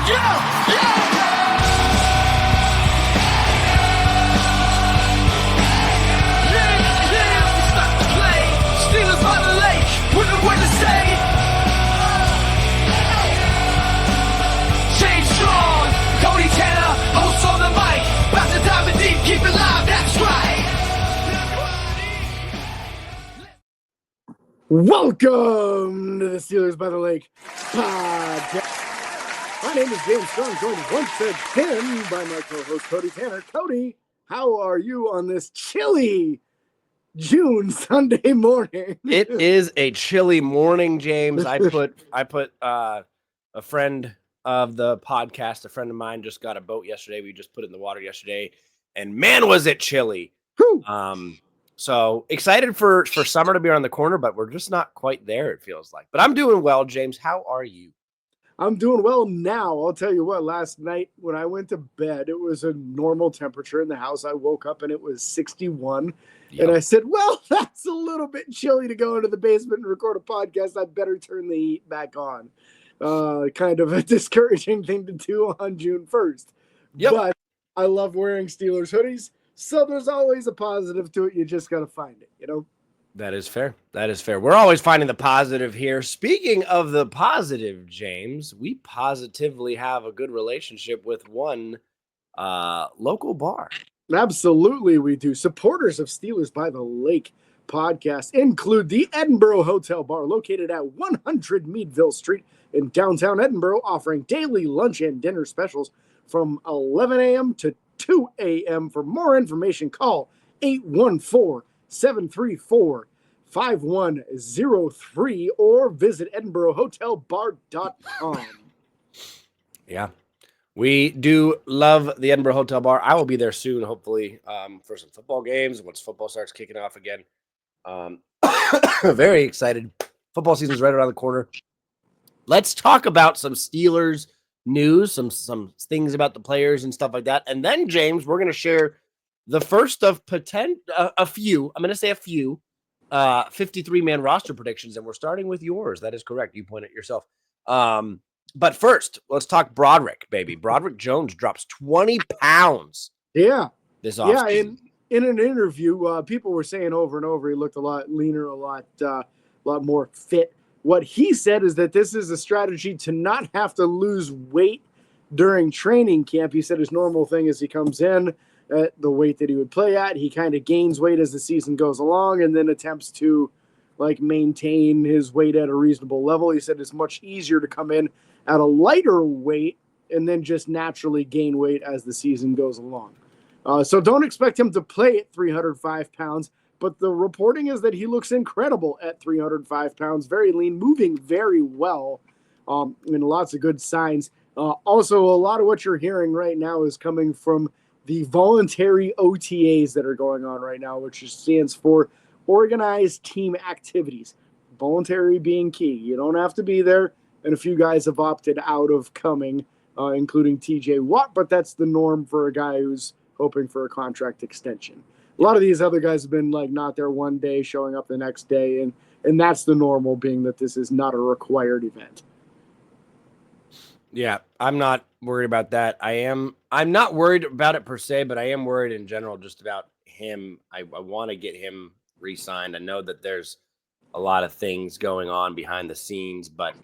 Yeah, yeah. Steelers by the lake, wouldn't wait to say. Shane Strong, Cody Tanner, hosts on the mic. About to dive in deep, keep it live, that's right. Welcome to the Steelers by the Lake podcast. My name is James Strong, joined once again by my co-host Cody Tanner. Cody, how are you on this chilly June Sunday morning? It is a chilly morning, James. I put a friend of the podcast, a friend of mine, just got a boat yesterday. We just put it in the water yesterday, and man, was it chilly. Whew. So excited for summer to be around the corner, but we're just not quite there, it feels like. But I'm doing well, James. How are you? I'm doing well now. I'll tell you what, last night when I went to bed, it was a normal temperature in the house. I woke up and it was 61. Yep. And I said, well, that's a little bit chilly to go into the basement and record a podcast. I better turn the heat back on. Kind of a discouraging thing to do on June 1st. Yep. But I love wearing Steelers hoodies. So there's always a positive to it. You just got to find it, you know? That is fair. That is fair. We're always finding the positive here. Speaking of the positive, James, we positively have a good relationship with one local bar. Absolutely, we do. Supporters of Steelers by the Lake podcast include the Edinburgh Hotel Bar, located at 100 Meadville Street in downtown Edinburgh, offering daily lunch and dinner specials from 11 a.m. to 2 a.m. For more information, call 814-734-5103 or visit edinburghhotelbar.com. Yeah. We do love the Edinburgh Hotel Bar. I will be there soon, hopefully, for some football games once football starts kicking off again. Very excited. Football season's right around the corner. Let's talk about some Steelers news, some things about the players and stuff like that. And then, James, we're going to share the first of a few 53-man roster predictions, and we're starting with yours. That is correct. You point it yourself. But first, let's talk Broderick, baby. Broderick Jones drops 20 pounds. Yeah. This offseason. Yeah, in an interview, people were saying over and over he looked a lot leaner, a lot more fit. What he said is that this is a strategy to not have to lose weight during training camp. He said his normal thing is he comes in at the weight that he would play at. He kind of gains weight as the season goes along and then attempts to maintain his weight at a reasonable level. He said it's much easier to come in at a lighter weight and then just naturally gain weight as the season goes along. So don't expect him to play at 305 pounds, but the reporting is that he looks incredible at 305 pounds, very lean, moving very well, and lots of good signs. Also, a lot of what you're hearing right now is coming from the voluntary OTAs that are going on right now, which stands for organized team activities. Voluntary being key. You don't have to be there, and a few guys have opted out of coming, including TJ Watt, but that's the norm for a guy who's hoping for a contract extension. A lot of these other guys have been not there one day, showing up the next day, and that's the normal, being that this is not a required event. Yeah, I'm not worried about that. I'm not worried about it per se, but I am worried in general just about him. I want to get him re-signed. I know that there's a lot of things going on behind the scenes, but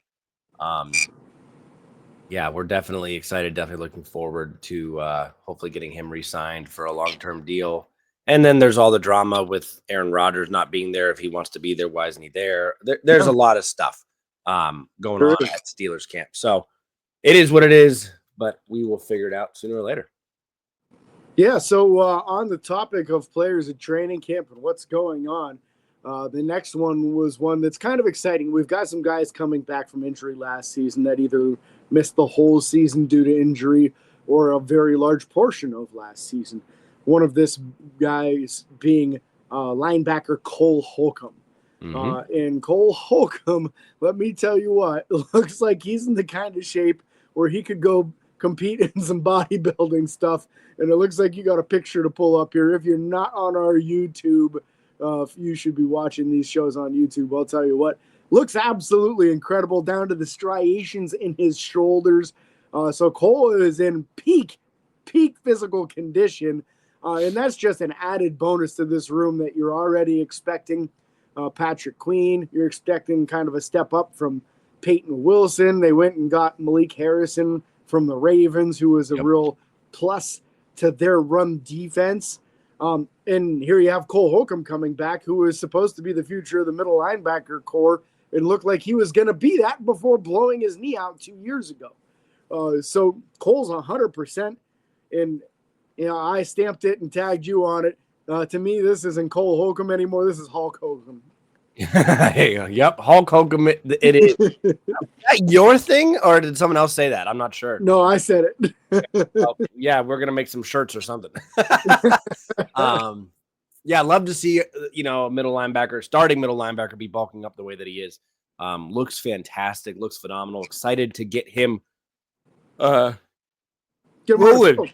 yeah, we're definitely excited, definitely looking forward to hopefully getting him re-signed for a long-term deal. And then there's all the drama with Aaron Rodgers not being there. If he wants to be there, why isn't he there? There's a lot of stuff going on at Steelers camp. So it is what it is, but we will figure it out sooner or later. Yeah, so on the topic of players at training camp and what's going on, the next one was one that's kind of exciting. We've got some guys coming back from injury last season that either missed the whole season due to injury or a very large portion of last season. One of this guys being linebacker Cole Holcomb. Mm-hmm. And Cole Holcomb, let me tell you what, looks like he's in the kind of shape where he could go compete in some bodybuilding stuff. And it looks like you got a picture to pull up here. If you're not on our YouTube, you should be watching these shows on YouTube. I'll tell you what, looks absolutely incredible, down to the striations in his shoulders. So Cole is in peak physical condition. And that's just an added bonus to this room that you're already expecting Patrick Queen. You're expecting kind of a step up from Peyton Wilson. They went and got Malik Harrison from the Ravens, who was a real plus to their run defense. And here you have Cole Holcomb coming back, who was supposed to be the future of the middle linebacker core and looked like he was going to be that before blowing his knee out 2 years ago. So Cole's 100%. And I stamped it and tagged you on it. To me, this isn't Cole Holcomb anymore. This is Hulk Hogan. Yep, Hulk Hogan. It is. Is that your thing, or did someone else say that? I'm not sure. No, I said it. Well, yeah, we're gonna make some shirts or something. Yeah, love to see a middle linebacker, starting middle linebacker, be bulking up the way that he is. Looks fantastic. Looks phenomenal. Excited to get him. Rolling.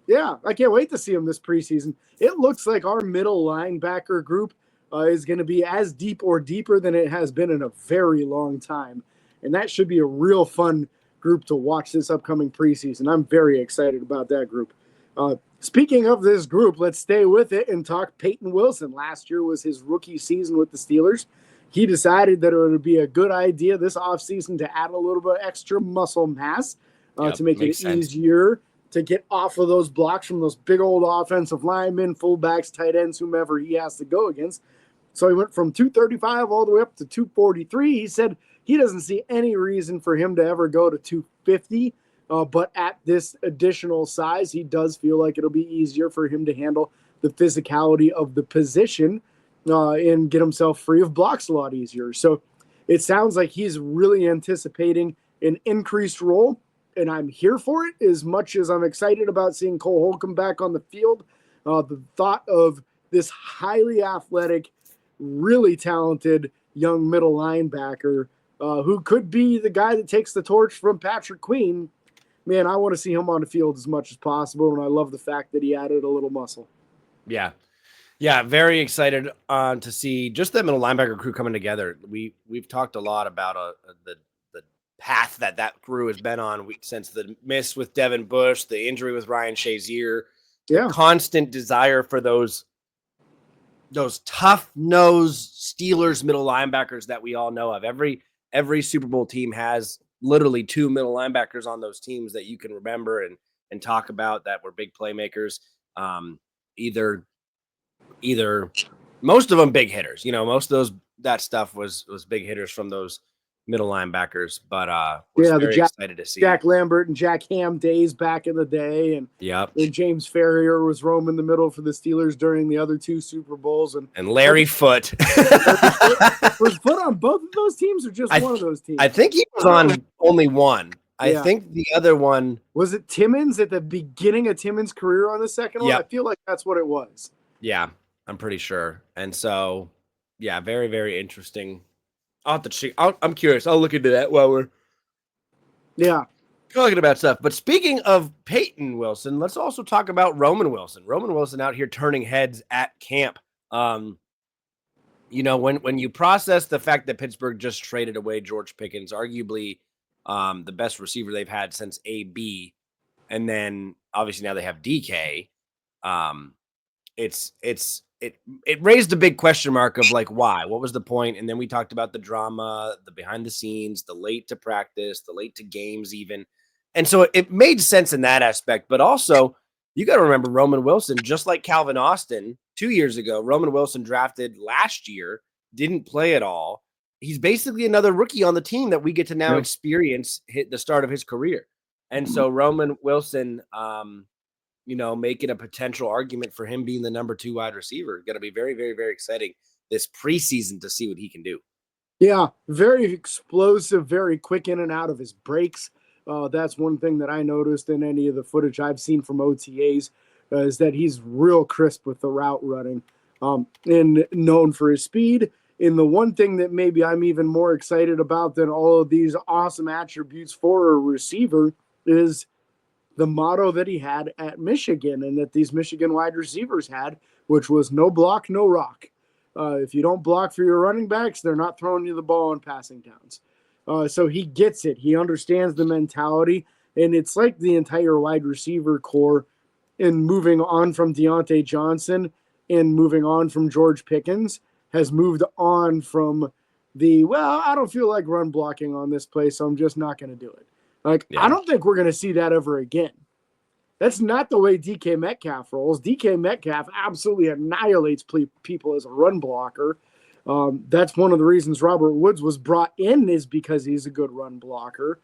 Yeah, I can't wait to see him this preseason. It looks like our middle linebacker group is going to be as deep or deeper than it has been in a very long time. And that should be a real fun group to watch this upcoming preseason. I'm very excited about that group. Speaking of this group, let's stay with it and talk Peyton Wilson. Last year was his rookie season with the Steelers. He decided that it would be a good idea this offseason to add a little bit extra muscle mass to make it easier to get off of those blocks from those big old offensive linemen, fullbacks, tight ends, whomever he has to go against. So he went from 235 all the way up to 243. He said he doesn't see any reason for him to ever go to 250. But at this additional size, he does feel like it'll be easier for him to handle the physicality of the position and get himself free of blocks a lot easier. So it sounds like he's really anticipating an increased role, and I'm here for it as much as I'm excited about seeing Cole Holcomb back on the field. The thought of this highly athletic, really talented young middle linebacker who could be the guy that takes the torch from Patrick Queen, man, I want to see him on the field as much as possible, and I love the fact that he added a little muscle. Yeah, very excited to see just the middle linebacker crew coming together. We've talked a lot about the path that crew has been on since the miss with Devin Bush, the injury with Ryan Shazier, the constant desire for those tough-nosed Steelers middle linebackers that we all know of. Every Super Bowl team has literally two middle linebackers on those teams that you can remember and talk about that were big playmakers. Either most of them big hitters. Most of that stuff was big hitters from those middle linebackers. But was very excited to see Jack Lambert and Jack Ham days back in the day, and James Ferrier was roaming the middle for the Steelers during the other two Super Bowls, and Larry Foote was Foote on both of those teams or just one of those teams? I think he was on only one. I think the other one was it Timmons at the beginning of Timmons' career on the second one. I feel like that's what it was. Yeah, I'm pretty sure. And so, yeah, very, very interesting. I'll have to check. I'm curious. I'll look into that while we're talking about stuff. But speaking of Peyton Wilson, let's also talk about Roman Wilson. Roman Wilson out here turning heads at camp. When you process the fact that Pittsburgh just traded away George Pickens, arguably the best receiver they've had since AB, and then obviously now they have DK. It raised a big question mark of like, why? What was the point? And then we talked about the drama, the behind the scenes, the late to practice, the late to games even. And so it made sense in that aspect. But also, you got to remember Roman Wilson, just like Calvin Austin 2 years ago, Roman Wilson drafted last year, didn't play at all. He's basically another rookie on the team that we get to now experience hit the start of his career. And so Roman Wilson, making a potential argument for him being the number 2 wide receiver. Going to be very, very, very exciting this preseason to see what he can do. Yeah, very explosive, very quick in and out of his breaks. That's one thing that I noticed in any of the footage I've seen from OTAs is that he's real crisp with the route running and known for his speed. And the one thing that maybe I'm even more excited about than all of these awesome attributes for a receiver is the motto that he had at Michigan and that these Michigan wide receivers had, which was no block, no rock. If you don't block for your running backs, they're not throwing you the ball on passing downs. So he gets it. He understands the mentality. And it's like the entire wide receiver core in moving on from Deontay Johnson and moving on from George Pickens has moved on from I don't feel like run blocking on this play, so I'm just not going to do it. Like, I don't think we're going to see that ever again. That's not the way DK Metcalf rolls. DK Metcalf absolutely annihilates people as a run blocker. That's one of the reasons Robert Woods was brought in, is because he's a good run blocker.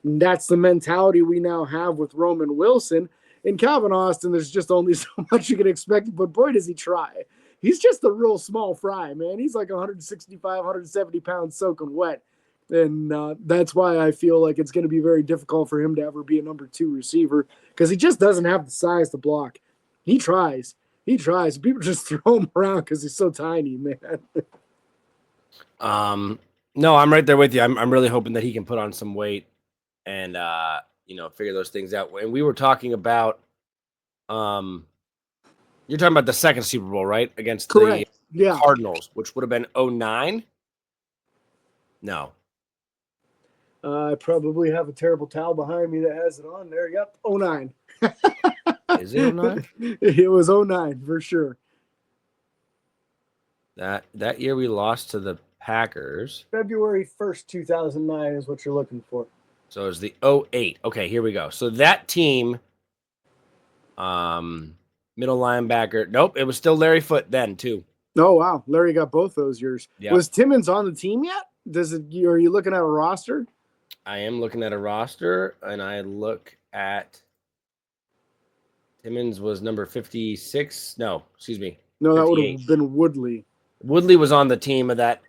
That's the mentality we now have with Roman Wilson. In Calvin Austin, there's just only so much you can expect, but boy, does he try. He's just a real small fry, man. He's like 165, 170 pounds soaking wet. And that's why I feel like it's going to be very difficult for him to ever be a number 2 receiver, because he just doesn't have the size to block. He tries. People just throw him around because he's so tiny, man. No, I'm right there with you. I'm really hoping that he can put on some weight and figure those things out. And we were talking about you're talking about the second Super Bowl, right? Against Correct. the Cardinals, which would have been 2009. No. I probably have a terrible towel behind me that has it on there. Yep, 2009. Is it 2009? It was 2009 for sure. That year we lost to the Packers. February 1st, 2009 is what you're looking for. So it was the 2008. Okay, here we go. So that team, middle linebacker. Nope, it was still Larry Foote then too. Oh wow, Larry got both those years. Yep. Was Timmons on the team yet? Are you looking at a roster? I am looking at a roster, and I look at Timmons was number 56. No, excuse me. No, that would have been Woodley. Woodley was on the team of that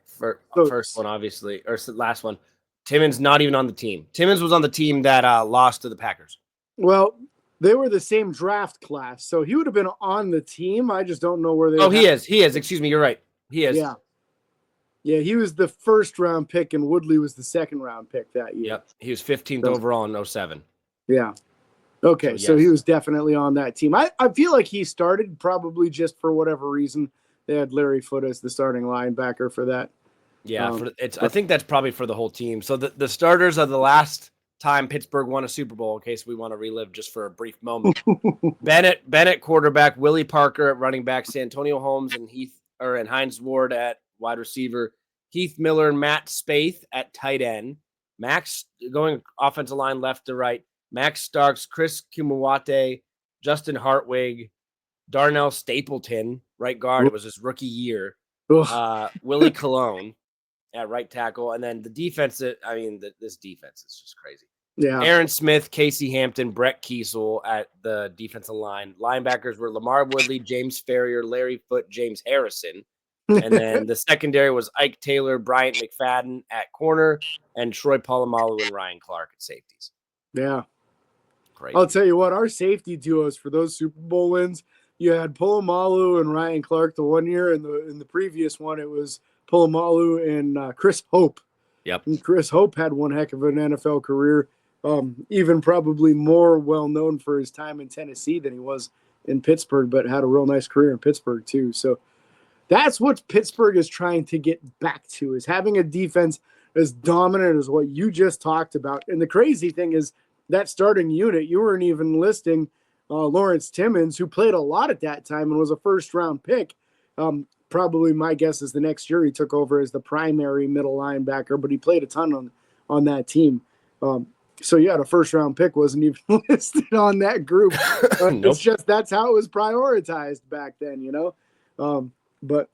first one, obviously, or last one. Timmons not even on the team. Timmons was on the team that lost to the Packers. Well, they were the same draft class, so he would have been on the team. I just don't know where they. Oh, he is. He is. Excuse me. You're right. He is. Yeah, he was the first round pick, and Woodley was the second round pick that year. Yep, he was 15th overall in 2007. Yeah. Okay, so he was definitely on that team. I feel like he started probably just for whatever reason. They had Larry Foote as the starting linebacker for that. Yeah, I think that's probably for the whole team. So the starters of the last time Pittsburgh won a Super Bowl, in case we want to relive just for a brief moment. Bennett quarterback, Willie Parker at running back, Santonio Holmes and Hines Ward at wide receiver, Heath Miller and Matt Spaeth at tight end, Max going offensive line left to right, Max Starks, Chris Kumawate, Justin Hartwig, Darnell Stapleton, right guard. It was his rookie year. Willie Colon at right tackle. And then the defense, this defense is just crazy. Yeah. Aaron Smith, Casey Hampton, Brett Kiesel at the defensive line. Linebackers were Lamar Woodley, James Ferrier, Larry Foote, James Harrison. And then the secondary was Ike Taylor, Bryant McFadden at corner, and Troy Polamalu and Ryan Clark at safeties. Yeah. Great. I'll tell you what, our safety duos for those Super Bowl wins, you had Polamalu and Ryan Clark the one year, and in the previous one it was Polamalu and Chris Hope. Yep. And Chris Hope had one heck of an NFL career, even probably more well-known for his time in Tennessee than he was in Pittsburgh, but had a real nice career in Pittsburgh too. So that's what Pittsburgh is trying to get back to, is having a defense as dominant as what you just talked about. And the crazy thing is that starting unit, you weren't even listing Lawrence Timmons, who played a lot at that time and was a first-round pick. Probably my guess is the next year he took over as the primary middle linebacker, but he played a ton on that team. So yeah, the first-round pick wasn't even listed on that group. Nope. It's just that's how it was prioritized back then, you know. But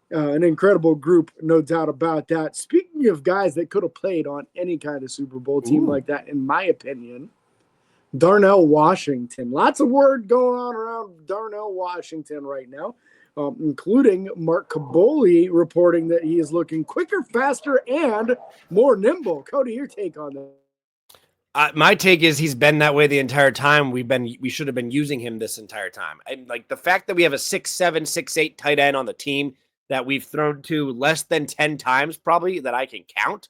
an incredible group, no doubt about that. Speaking of guys that could have played on any kind of Super Bowl team like that, in my opinion, Darnell Washington. Lots of word going on around Darnell Washington right now, including Mark Caboli reporting that he is looking quicker, faster, and more nimble. Cody, your take on that? My take is he's been that way the entire time. We should have been using him this entire time. And like the fact that we have a 6'7", 6'8" tight end on the team that we've thrown to less than 10 times probably that I can count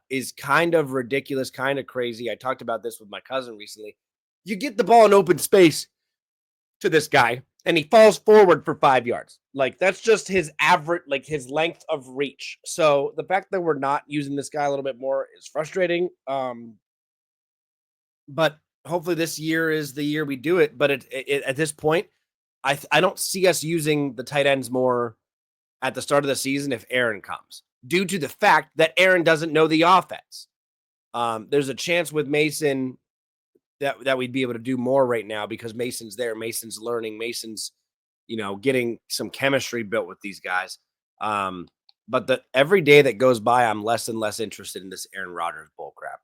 is kind of ridiculous, kind of crazy. I talked about this with my cousin recently. You get the ball in open space to this guy, and he falls forward for 5 yards. Like, that's just his average, like his length of reach. So the fact that we're not using this guy a little bit more is frustrating. But hopefully this year is the year we do it. But at this point, I don't see us using the tight ends more at the start of the season if Aaron comes, due to the fact that Aaron doesn't know the offense. There's a chance with Mason that we'd be able to do more right now because Mason's there. Mason's learning. Mason's, getting some chemistry built with these guys. But every day that goes by, I'm less and less interested in this Aaron Rodgers bull crap.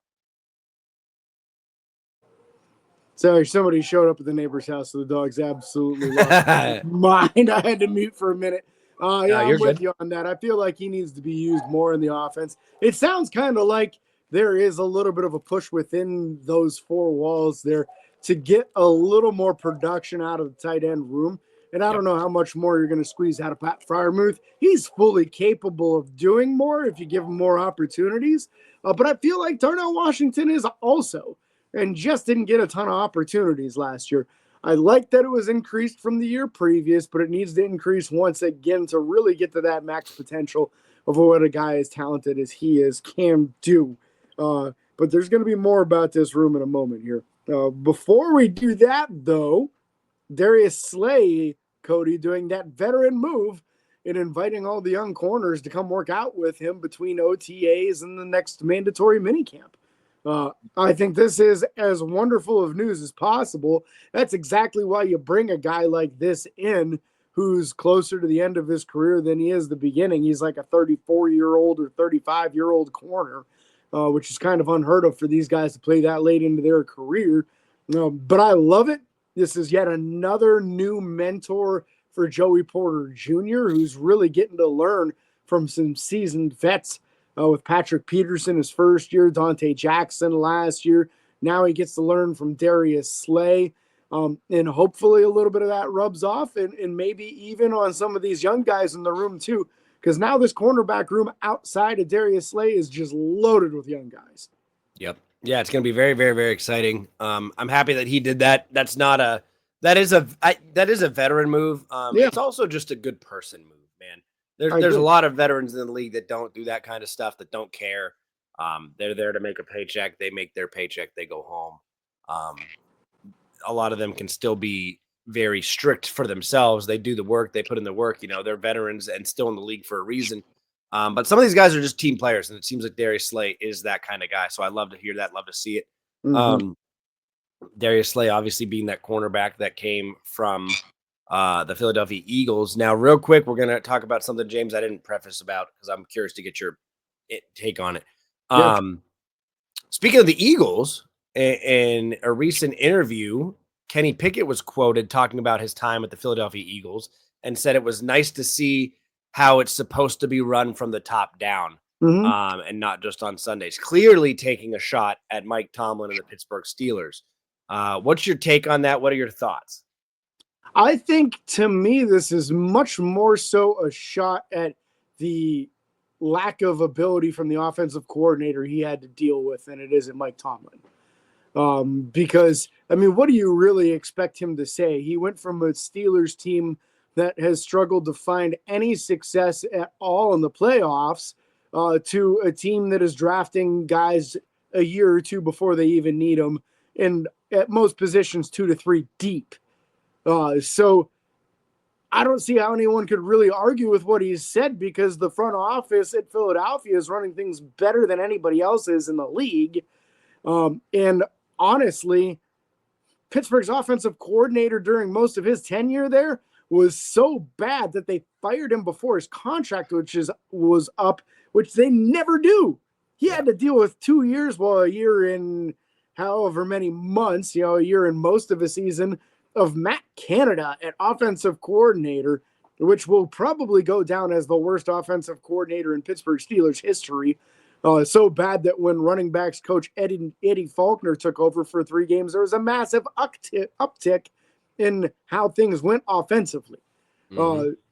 Sorry, somebody showed up at the neighbor's house, so the dog's absolutely lost his mind. I had to mute for a minute. Yeah, I'm with you on that. I feel like he needs to be used more in the offense. It sounds kind of like there is a little bit of a push within those four walls there to get a little more production out of the tight end room. And I don't know how much more you're going to squeeze out of Pat Freiermuth. He's fully capable of doing more if you give him more opportunities. But I feel like Darnell Washington is also, and just didn't get a ton of opportunities last year. I like that it was increased from the year previous, but it needs to increase once again to really get to that max potential of what a guy as talented as he is can do. But there's going to be more about this room in a moment here. Before we do that, though, Darius Slay, Cody, doing that veteran move and inviting all the young corners to come work out with him between OTAs and the next mandatory minicamp. I think this is as wonderful of news as possible. That's exactly why you bring a guy like this in who's closer to the end of his career than he is the beginning. He's like a 34-year-old or 35-year-old corner, which is kind of unheard of for these guys to play that late into their career. But I love it. This is yet another new mentor for Joey Porter Jr., who's really getting to learn from some seasoned vets. With Patrick Peterson his first year, Dante Jackson last year. Now he gets to learn from Darius Slay. And hopefully a little bit of that rubs off and maybe even on some of these young guys in the room too. Because now this cornerback room outside of Darius Slay is just loaded with young guys. Yep. Yeah, it's going to be very, very, very exciting. I'm happy that he did that. That is a veteran move. It's also just a good person move, man. There's a lot of veterans in the league that don't do that kind of stuff, that don't care. They're there to make a paycheck. They make their paycheck. They go home. A lot of them can still be very strict for themselves. They do the work. They put in the work. They're veterans and still in the league for a reason. But some of these guys are just team players, and it seems like Darius Slay is that kind of guy. So I love to hear that. Love to see it. Mm-hmm. Darius Slay obviously being that cornerback that came from the Philadelphia Eagles. Now, real quick, we're going to talk about something, James, I didn't preface about because I'm curious to get your take on it. Yeah. Speaking of the Eagles, in a recent interview, Kenny Pickett was quoted talking about his time at the Philadelphia Eagles and said it was nice to see how it's supposed to be run from the top down, and not just on Sundays. Clearly taking a shot at Mike Tomlin and the Pittsburgh Steelers. What's your take on that? What are your thoughts? I think, to me, this is much more so a shot at the lack of ability from the offensive coordinator he had to deal with than it is at Mike Tomlin. Because, what do you really expect him to say? He went from a Steelers team that has struggled to find any success at all in the playoffs to a team that is drafting guys a year or two before they even need them, and at most positions 2 to 3 deep. So I don't see how anyone could really argue with what he said, because the front office at Philadelphia is running things better than anybody else is in the league. And honestly, Pittsburgh's offensive coordinator during most of his tenure there was so bad that they fired him before his contract, was up, which they never do. He had to deal with 2 years, a year in however many months, a year in most of a season, of Matt Canada at offensive coordinator, which will probably go down as the worst offensive coordinator in Pittsburgh Steelers history. So bad that when running backs coach Eddie Faulkner took over for 3 games, there was a massive uptick in how things went offensively.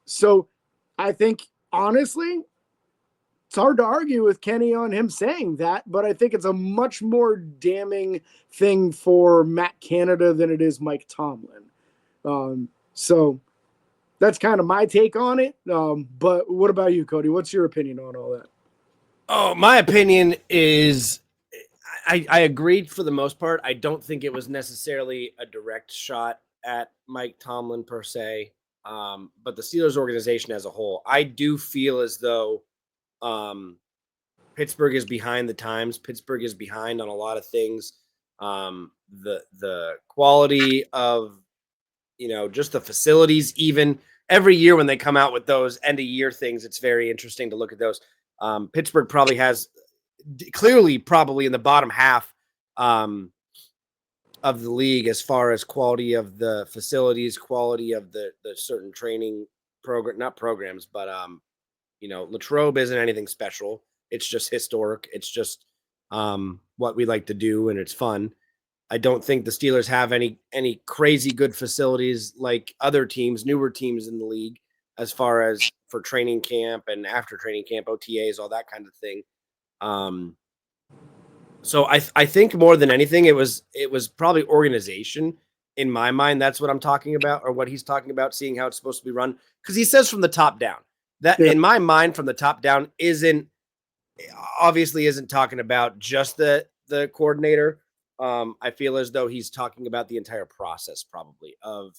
So I think, honestly, it's hard to argue with Kenny on him saying that, but I think it's a much more damning thing for Matt Canada than it is Mike Tomlin. So that's kind of my take on it. But what about you, Cody? What's your opinion on all that? Oh, my opinion is I agreed for the most part. I don't think it was necessarily a direct shot at Mike Tomlin per se, but the Steelers organization as a whole. I do feel as though Pittsburgh is behind the times. Pittsburgh is behind on a lot of things. The quality of just the facilities. Even every year when they come out with those end of year things, it's very interesting to look at those. Pittsburgh probably has clearly probably in the bottom half of the league as far as quality of the facilities, quality of the certain training program, not programs, but Latrobe isn't anything special. It's just historic. It's just what we like to do, and it's fun. I don't think the Steelers have any crazy good facilities like other teams, newer teams in the league, as far as for training camp and after training camp, OTAs, all that kind of thing. So I think more than anything, it was probably organization in my mind. That's what I'm talking about, or what he's talking about, seeing how it's supposed to be run. Because he says from the top down. That in my mind, from the top down, obviously isn't talking about just the coordinator. I feel as though he's talking about the entire process, probably, of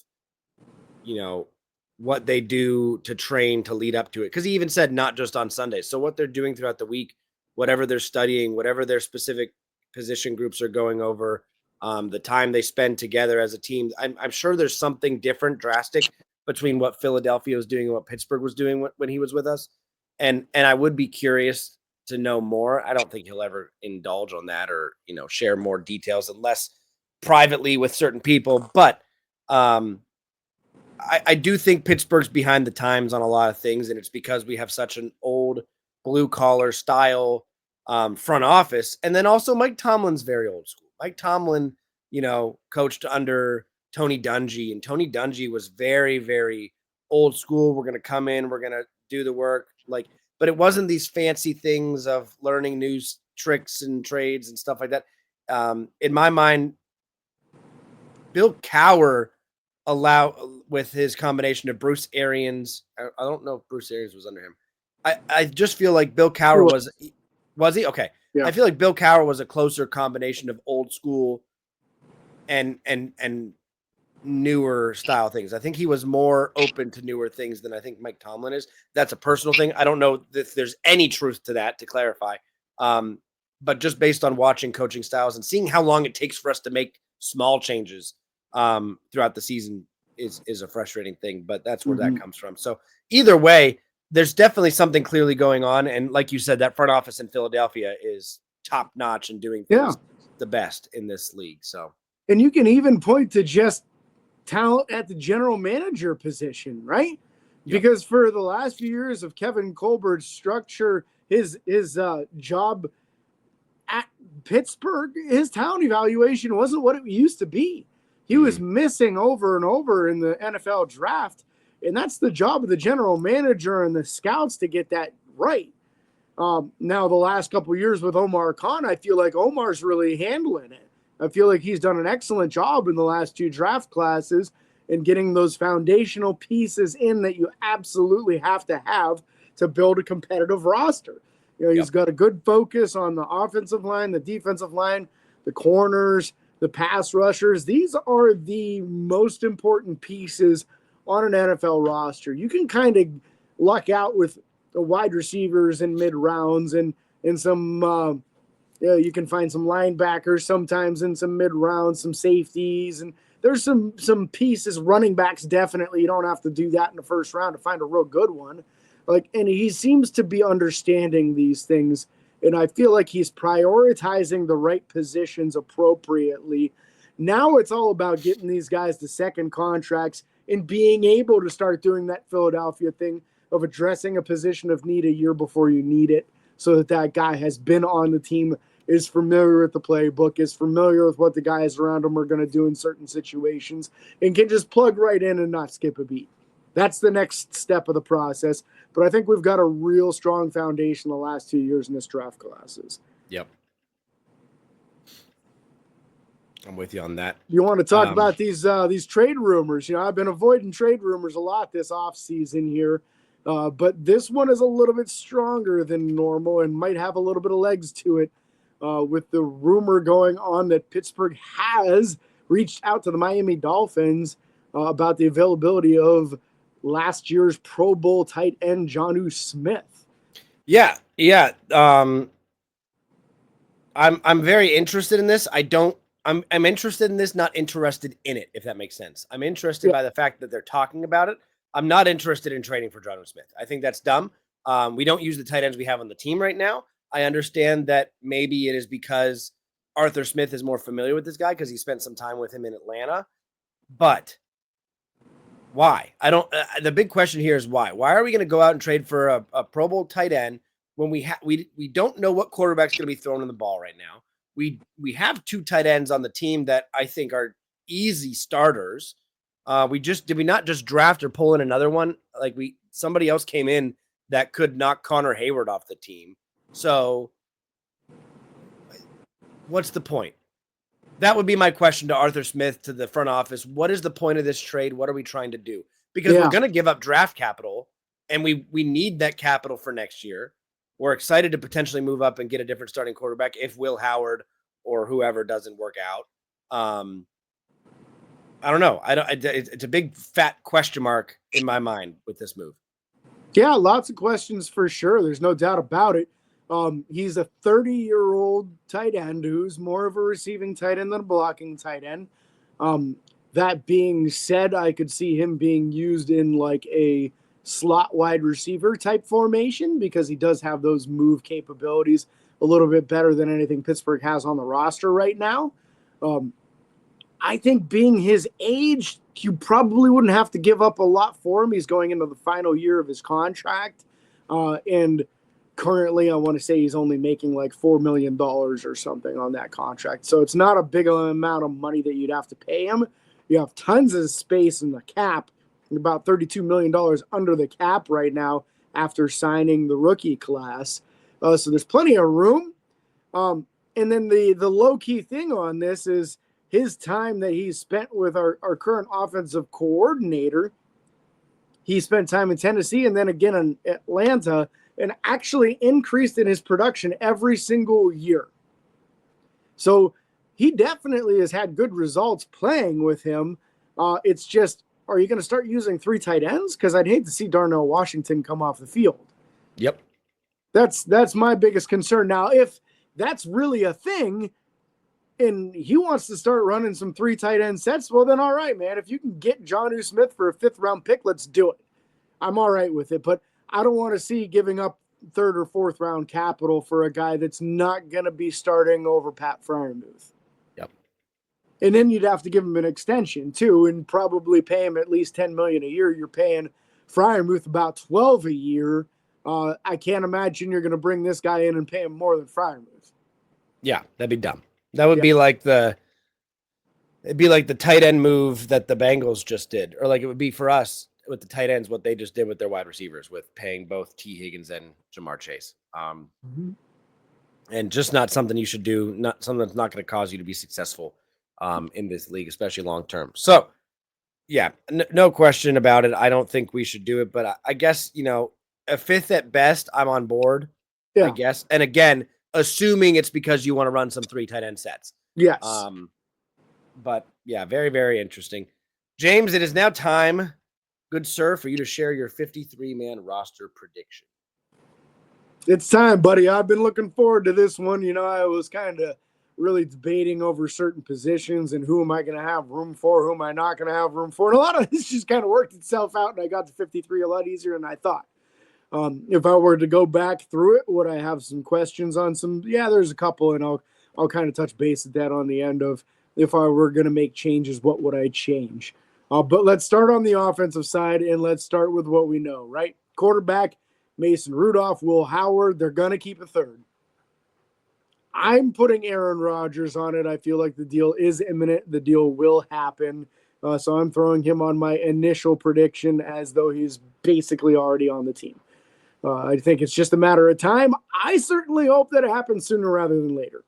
what they do to train to lead up to it. Because he even said not just on Sundays. So what they're doing throughout the week, whatever they're studying, whatever their specific position groups are going over, the time they spend together as a team. I'm sure there's something different, drastic between what Philadelphia was doing and what Pittsburgh was doing when he was with us. And I would be curious to know more. I don't think he'll ever indulge on that or, share more details unless privately with certain people. But I do think Pittsburgh's behind the times on a lot of things, and it's because we have such an old blue collar style front office. And then also Mike Tomlin's very old school. Mike Tomlin, coached under Tony Dungy, and Tony Dungy was very, very old school. We're going to come in, we're going to do the work. But it wasn't these fancy things of learning new tricks and trades and stuff like that. In my mind, Bill Cowher with his combination of Bruce Arians. I don't know if Bruce Arians was under him. I just feel like Bill Cowher was he? Okay. Yeah. I feel like Bill Cowher was a closer combination of old school and newer style things. I think he was more open to newer things than I think Mike Tomlin is. That's a personal thing. I don't know if there's any truth to that, to clarify. But just based on watching coaching styles and seeing how long it takes for us to make small changes throughout the season is a frustrating thing, but that's where that comes from. So either way, there's definitely something clearly going on. And like you said, that front office in Philadelphia is top notch and doing things the best in this league. So, and you can even point to just talent at the general manager position, right? Yep. Because for the last few years of Kevin Colbert's structure, his job at Pittsburgh, his talent evaluation wasn't what it used to be. He was missing over and over in the NFL draft, and that's the job of the general manager and the scouts to get that right. Now, the last couple of years with Omar Khan, I feel like Omar's really handling it. I feel like he's done an excellent job in the last two draft classes in getting those foundational pieces in that you absolutely have to build a competitive roster. He's got a good focus on the offensive line, the defensive line, the corners, the pass rushers. These are the most important pieces on an NFL roster. You can kind of luck out with the wide receivers in mid rounds and some, you can find some linebackers sometimes in some mid rounds, some safeties, and there's some pieces, running backs. Definitely. You don't have to do that in the first round to find a real good one. And he seems to be understanding these things. And I feel like he's prioritizing the right positions appropriately. Now it's all about getting these guys to second contracts and being able to start doing that Philadelphia thing of addressing a position of need a year before you need it, so that guy has been on the team, is familiar with the playbook, is familiar with what the guys around him are going to do in certain situations, and can just plug right in and not skip a beat. That's the next step of the process. But I think we've got a real strong foundation the last 2 years in this draft classes. Yep. I'm with you on that. You want to talk about these trade rumors? I've been avoiding trade rumors a lot this offseason here, but this one is a little bit stronger than normal and might have a little bit of legs to it. With the rumor going on that Pittsburgh has reached out to the Miami Dolphins about the availability of last year's Pro Bowl tight end Jonnu Smith. Yeah. I'm very interested in this. I'm interested in this, not interested in it, if that makes sense. I'm interested by the fact that they're talking about it. I'm not interested in trading for Jonnu Smith. I think that's dumb. We don't use the tight ends we have on the team right now. I understand that maybe it is because Arthur Smith is more familiar with this guy because he spent some time with him in Atlanta. But why? I don't. The big question here is why. Why are we going to go out and trade for a Pro Bowl tight end when we don't know what quarterback's going to be thrown in the ball right now? We have 2 tight ends on the team that I think are easy starters. Did we not just draft or pull in another one? Like somebody else came in that could knock Connor Hayward off the team. So what's the point? That would be my question to Arthur Smith, to the front office. What is the point of this trade? What are we trying to do? Because we're going to give up draft capital, and we need that capital for next year. We're excited to potentially move up and get a different starting quarterback if Will Howard or whoever doesn't work out. I don't know. It's a big fat question mark in my mind with this move. Yeah, lots of questions for sure. There's no doubt about it. He's a 30-year-old tight end who's more of a receiving tight end than a blocking tight end. That being said, I could see him being used in like a slot wide receiver type formation because he does have those move capabilities a little bit better than anything Pittsburgh has on the roster right now. I think being his age, you probably wouldn't have to give up a lot for him. He's going into the final year of his contract. And currently, I want to say he's only making like $4 million or something on that contract. So it's not a big amount of money that you'd have to pay him. You have tons of space in the cap, about $32 million under the cap right now after signing the rookie class. So there's plenty of room. And then the low-key thing on this is his time that he's spent with our current offensive coordinator. He spent time in Tennessee and then again in Atlanta and actually increased in his production every single year. So he definitely has had good results playing with him. It's just, are you going to start using 3 tight ends? Because I'd hate to see Darnell Washington come off the field. Yep. That's my biggest concern. Now, if that's really a thing and he wants to start running some 3 tight end sets, well, then all right, man. If you can get Jonnu Smith for a 5th-round pick, let's do it. I'm all right with it. But I don't want to see giving up 3rd or 4th round capital for a guy that's not going to be starting over Pat Freiermuth. Yep. And then you'd have to give him an extension too, and probably pay him at least $10 million a year. You're paying Freiermuth about $12 a year. I can't imagine you're going to bring this guy in and pay him more than Freiermuth. Yeah, that'd be dumb. That would be like it'd be like the tight end move that the Bengals just did, or like it would be for us with the tight ends, what they just did with their wide receivers, with paying both T. Higgins and Jamar Chase. And just not something you should do, not something that's not going to cause you to be successful in this league, especially long term. So, yeah, no question about it. I don't think we should do it, but I guess, a 5th at best, I'm on board, I guess. And again, assuming it's because you want to run some 3 tight end sets. Yes. But yeah, very, very interesting. James, it is now time, good sir, for you to share your 53-man roster prediction. It's time, buddy. I've been looking forward to this one. I was kind of really debating over certain positions and who am I going to have room for, who am I not going to have room for. And a lot of this just kind of worked itself out, and I got to 53 a lot easier than I thought. If I were to go back through it, would I have some questions on some? Yeah, there's a couple, and I'll kind of touch base at that on the end of if I were going to make changes, what would I change? But let's start on the offensive side, and let's start with what we know, right? Quarterback, Mason Rudolph, Will Howard, they're going to keep a 3rd. I'm putting Aaron Rodgers on it. I feel like the deal is imminent. The deal will happen. So I'm throwing him on my initial prediction as though he's basically already on the team. I think it's just a matter of time. I certainly hope that it happens sooner rather than later.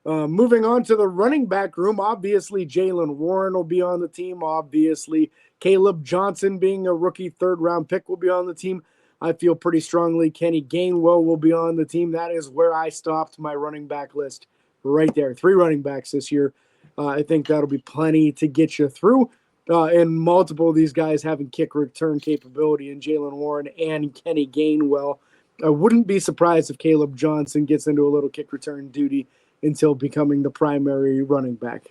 Moving on to the running back room, obviously Jalen Warren will be on the team. Obviously, Caleb Johnson, being a rookie third-round pick, will be on the team. I feel pretty strongly Kenny Gainwell will be on the team. That is where I stopped my running back list right there. 3 running backs this year. I think that'll be plenty to get you through. And multiple of these guys having kick return capability in Jalen Warren and Kenny Gainwell. I wouldn't be surprised if Caleb Johnson gets into a little kick return duty until becoming the primary running back.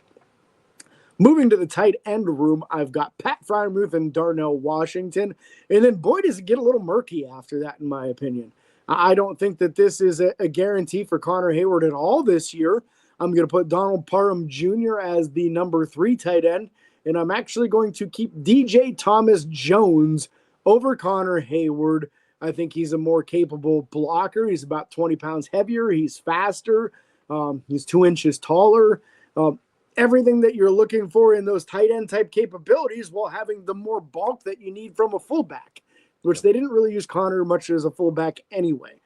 Moving to the tight end room, I've got Pat Freiermuth and Darnell Washington. And then, boy, does it get a little murky after that, in my opinion. I don't think that this is a guarantee for Connor Hayward at all this year. I'm going to put Donald Parham Jr. as the number 3 tight end. And I'm actually going to keep DJ Thomas Jones over Connor Hayward. I think he's a more capable blocker. He's about 20 pounds heavier. He's faster. He's 2 inches taller. Everything that you're looking for in those tight end type capabilities while having the more bulk that you need from a fullback, which they didn't really use Connor much as a fullback anyway.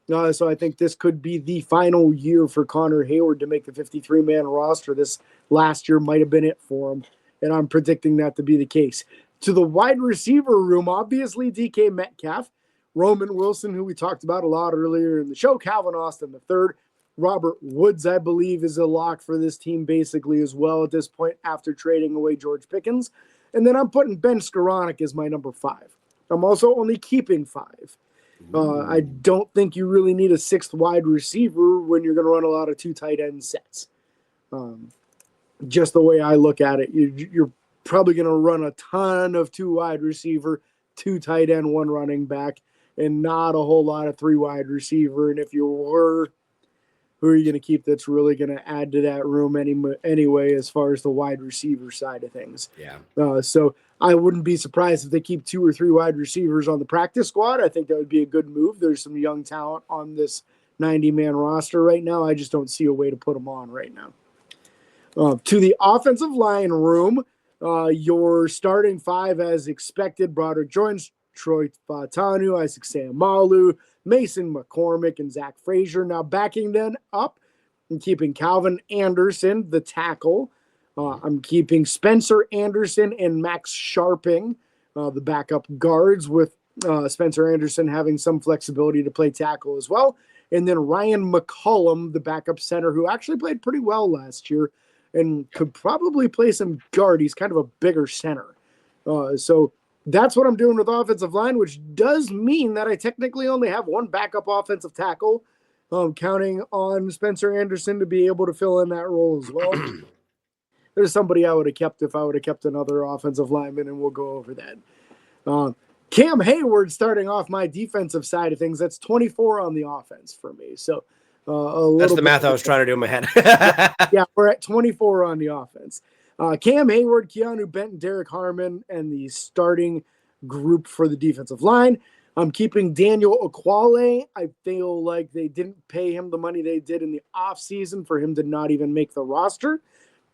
So I think this could be the final year for Connor Hayward to make the 53-man roster. This last year might have been it for him, and I'm predicting that to be the case. To the wide receiver room, obviously DK Metcalf, Roman Wilson, who we talked about a lot earlier in the show, Calvin Austin III, Robert Woods, I believe, is a lock for this team basically as well at this point after trading away George Pickens. And then I'm putting Ben Skoranek as my number 5. I'm also only keeping 5. I don't think you really need a 6th wide receiver when you're going to run a lot of 2 tight end sets. Just the way I look at it, you're probably going to run a ton of 2 wide receiver, 2 tight end, 1 running back, and not a whole lot of 3 wide receiver. And if you were, who are you going to keep that's really going to add to that room anyway as far as the wide receiver side of things? Yeah. So I wouldn't be surprised if they keep 2 or 3 wide receivers on the practice squad. I think that would be a good move. There's some young talent on this 90-man roster right now. I just don't see a way to put them on right now. To the offensive line room, your starting 5 as expected: Broderick Jones, Troy Fautanu, Isaac Seumalo, Mason McCormick, and Zach Frazier. Now backing them up, I'm keeping Calvin Anderson, the tackle. I'm keeping Spencer Anderson and Max Sharping, the backup guards, with Spencer Anderson having some flexibility to play tackle as well. And then Ryan McCollum, the backup center, who actually played pretty well last year and could probably play some guard. He's kind of a bigger center. So that's what I'm doing with offensive line, which does mean that I technically only have 1 backup offensive tackle, counting on Spencer Anderson to be able to fill in that role as well. There's somebody I would have kept if I would have kept another offensive lineman, and we'll go over that. Cam Hayward starting off my defensive side of things. That's 24 on the offense for me. So that's the math I was trying to do in my head. Yeah, we're at 24 on the offense. Cam Hayward, Keanu Benton, Derek Harmon, and the starting group for the defensive line. I'm keeping Daniel Okwale. I feel like they didn't pay him the money they did in the offseason for him to not even make the roster.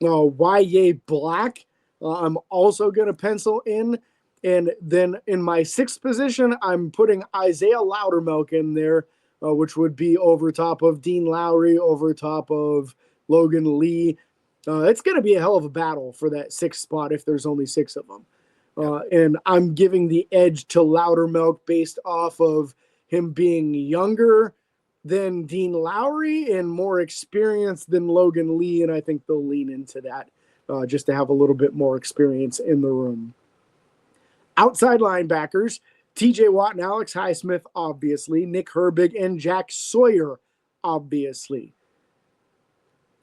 Y.A. Black, I'm also going to pencil in. And then in my 6th position, I'm putting Isaiah Loudermilk in there, which would be over top of Dean Lowry, over top of Logan Lee. It's going to be a hell of a battle for that 6th spot if there's only 6 of them. And I'm giving the edge to Loudermilk based off of him being younger than Dean Lowry and more experienced than Logan Lee, and I think they'll lean into that just to have a little bit more experience in the room. Outside linebackers, TJ Watt and Alex Highsmith, obviously. Nick Herbig and Jack Sawyer, obviously.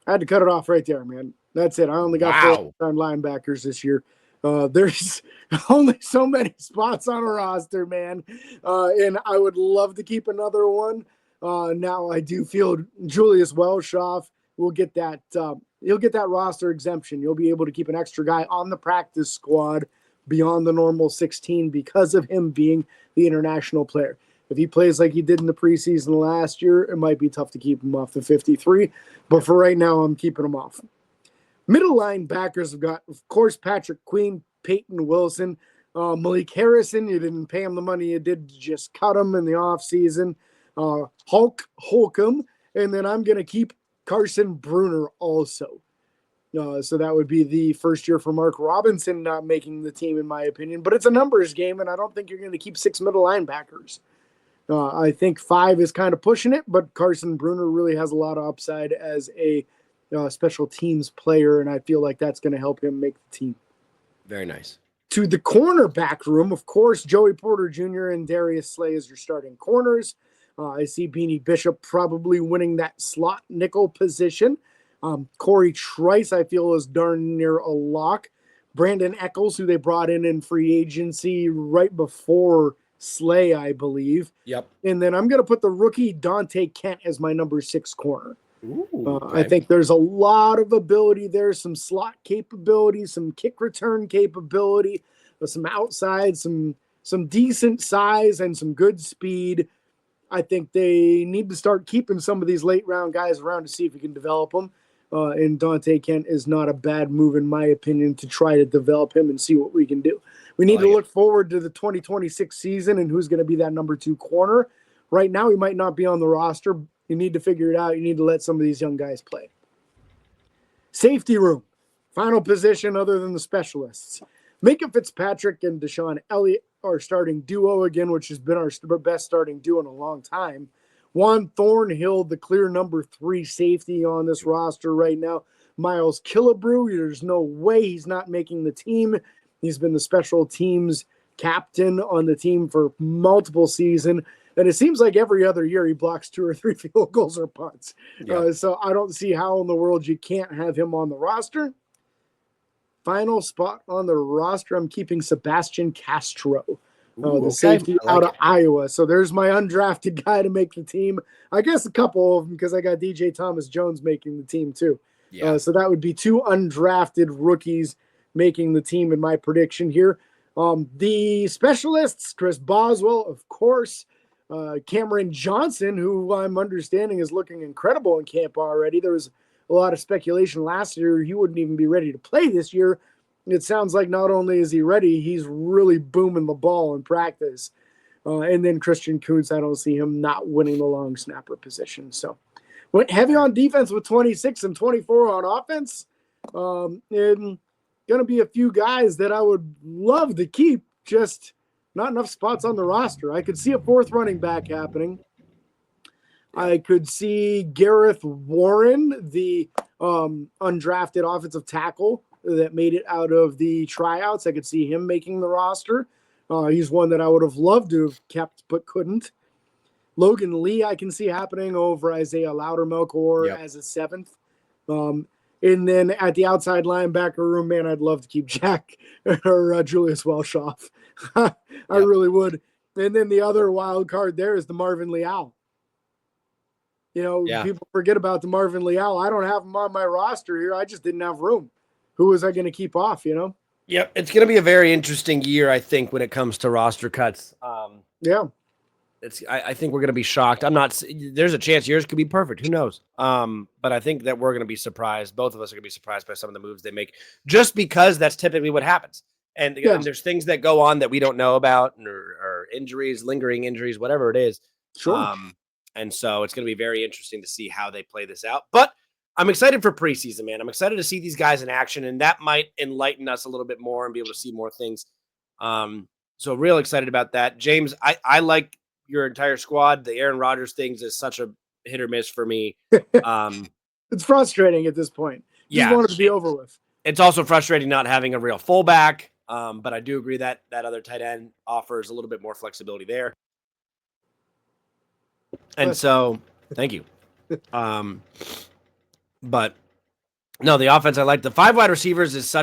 I had to cut it off right there, man. That's it. I only got 4 outside linebackers this year. There's only so many spots on a roster, man. And I would love to keep another one. Now I do feel Julius Welshoff will get that. He'll get that roster exemption. You'll be able to keep an extra guy on the practice squad beyond the normal 16 because of him being the international player. If he plays like he did in the preseason last year, it might be tough to keep him off the 53. But for right now, I'm keeping him off. Middle linebackers have got, of course, Patrick Queen, Peyton Wilson, Malik Harrison. You didn't pay him the money you did to just cut him in the offseason. Hulk Holcomb. And then I'm going to keep Carson Bruner also. So that would be the first year for Mark Robinson not making the team, in my opinion. But it's a numbers game, and I don't think you're going to keep 6 middle linebackers. I think 5 is kind of pushing it, but Carson Bruner really has a lot of upside as a special teams player, and I feel like that's going to help him make the team. Very nice. To the cornerback room, of course, Joey Porter Jr. and Darius Slay as your starting corners. I see Beanie Bishop probably winning that slot nickel position. Corey Trice, I feel, is darn near a lock. Brandon Eccles, who they brought in free agency right before Slay, I believe. Yep. And then I'm going to put the rookie Dante Kent as my number 6 corner. Ooh, I okay. think there's a lot of ability there, some slot capability, some kick return capability, some outside, some decent size, and some good speed. I think they need to start keeping some of these late round guys around to see if we can develop them. And Dante Kent is not a bad move, in my opinion, to try to develop him and see what we can do. We need to look forward to the 2026 season and who's going to be that number 2 corner. Right now, he might not be on the roster. You need to figure it out. You need to let some of these young guys play. Safety room. Final position other than the specialists. Minka Fitzpatrick and Deshaun Elliott are starting duo again, which has been our best starting duo in a long time. Juan Thornhill, the clear number 3 safety on this roster right now. Miles Killebrew, there's no way he's not making the team. He's been the special teams captain on the team for multiple seasons. And it seems like every other year he blocks 2 or 3 field goals or punts. Yeah. So I don't see how in the world you can't have him on the roster. Final spot on the roster, I'm keeping Sebastian Castro. The safety out of Iowa. So there's my undrafted guy to make the team. I guess a couple of them because I got DJ Thomas Jones making the team too. Yeah. So that would be 2 undrafted rookies making the team in my prediction here. The specialists, Chris Boswell, of course. Cameron Johnson, who I'm understanding is looking incredible in camp already. There was a lot of speculation last year he wouldn't even be ready to play this year. It sounds like not only is he ready, he's really booming the ball in practice. And then Christian Kuntz, I don't see him not winning the long snapper position. So went heavy on defense with 26 and 24 on offense. And going to be a few guys that I would love to keep, just not enough spots on the roster. I could see a 4th running back happening. I could see Gareth Warren, the undrafted offensive tackle that made it out of the tryouts. I could see him making the roster. He's one that I would have loved to have kept but couldn't. Logan Lee, I can see happening over Isaiah Loudermilk or as a 7th. And then at the outside linebacker room, man, I'd love to keep Jack or Julius Welshoff. I really would. And then the other wild card there is the Marvin Leal. People forget about the Marvin Leal. I don't have him on my roster here. I just didn't have room. Who was I going to keep off, Yep. It's going to be a very interesting year, I think, when it comes to roster cuts. I think we're going to be shocked. There's a chance yours could be perfect. Who knows? But I think that we're going to be surprised. Both of us are going to be surprised by some of the moves they make, just because that's typically what happens. And there's things that go on that we don't know about, or injuries, lingering injuries, whatever it is. Sure. And so it's going to be very interesting to see how they play this out. But I'm excited for preseason, man. I'm excited to see these guys in action, and that might enlighten us a little bit more and be able to see more things. So real excited about that. James, I like your entire squad. The Aaron Rodgers things is such a hit or miss for me. It's frustrating at this point. You just want it to be over with. It's also frustrating not having a real fullback. But I do agree that other tight end offers a little bit more flexibility there. And so, thank you. But no, the offense, I like the 5 wide receivers is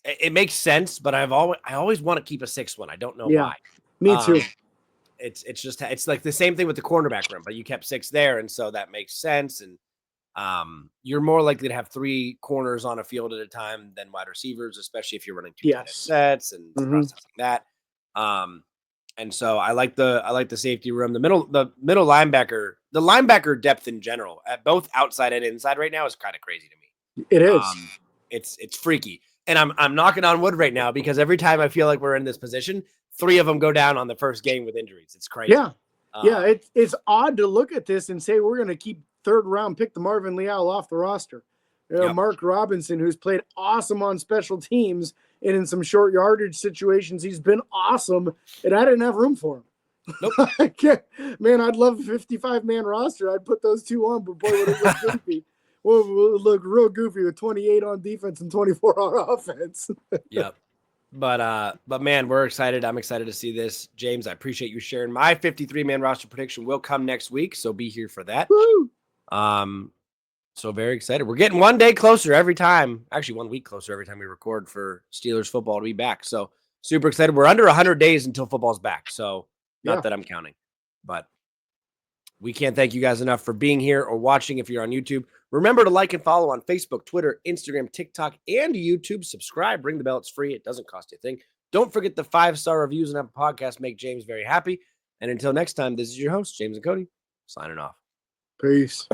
it makes sense, but I always want to keep a 6th one. I don't know why. Me too. It's like the same thing with the cornerback room, but you kept 6 there. And so that makes sense. And you're more likely to have 3 corners on a field at a time than wide receivers, especially if you're running 2 sets and processing that. And so I like the safety room, the middle linebacker, the linebacker depth in general at both outside and inside right now is kind of crazy to me. It is. It's freaky. And I'm knocking on wood right now because every time I feel like we're in this position, 3 of them go down on the first game with injuries. It's crazy. Yeah. It's odd to look at this and say we're going to keep third round pick, the Marvin Leal, off the roster. Yep. Mark Robinson, who's played awesome on special teams and in some short yardage situations, he's been awesome, and I didn't have room for him. Nope. Man, I'd love a 55-man roster. I'd put those two on, but boy, would it look goofy. Well, it would look real goofy with 28 on defense and 24 on offense. Yep. But man, we're excited. I'm excited to see this. James, I appreciate you sharing. My 53-man roster prediction will come next week, so be here for that. Woo! So very excited. We're getting 1 day closer every time. Actually, 1 week closer every time we record for Steelers football to be back. So super excited. We're under 100 days until football's back. So not that I'm counting, but we can't thank you guys enough for being here or watching if you're on YouTube. Remember to like and follow on Facebook, Twitter, Instagram, TikTok, and YouTube. Subscribe. Ring the bell. It's free. It doesn't cost you a thing. Don't forget the 5-star reviews on Apple Podcasts make James very happy. And until next time, this is your host, James and Cody, signing off. Peace.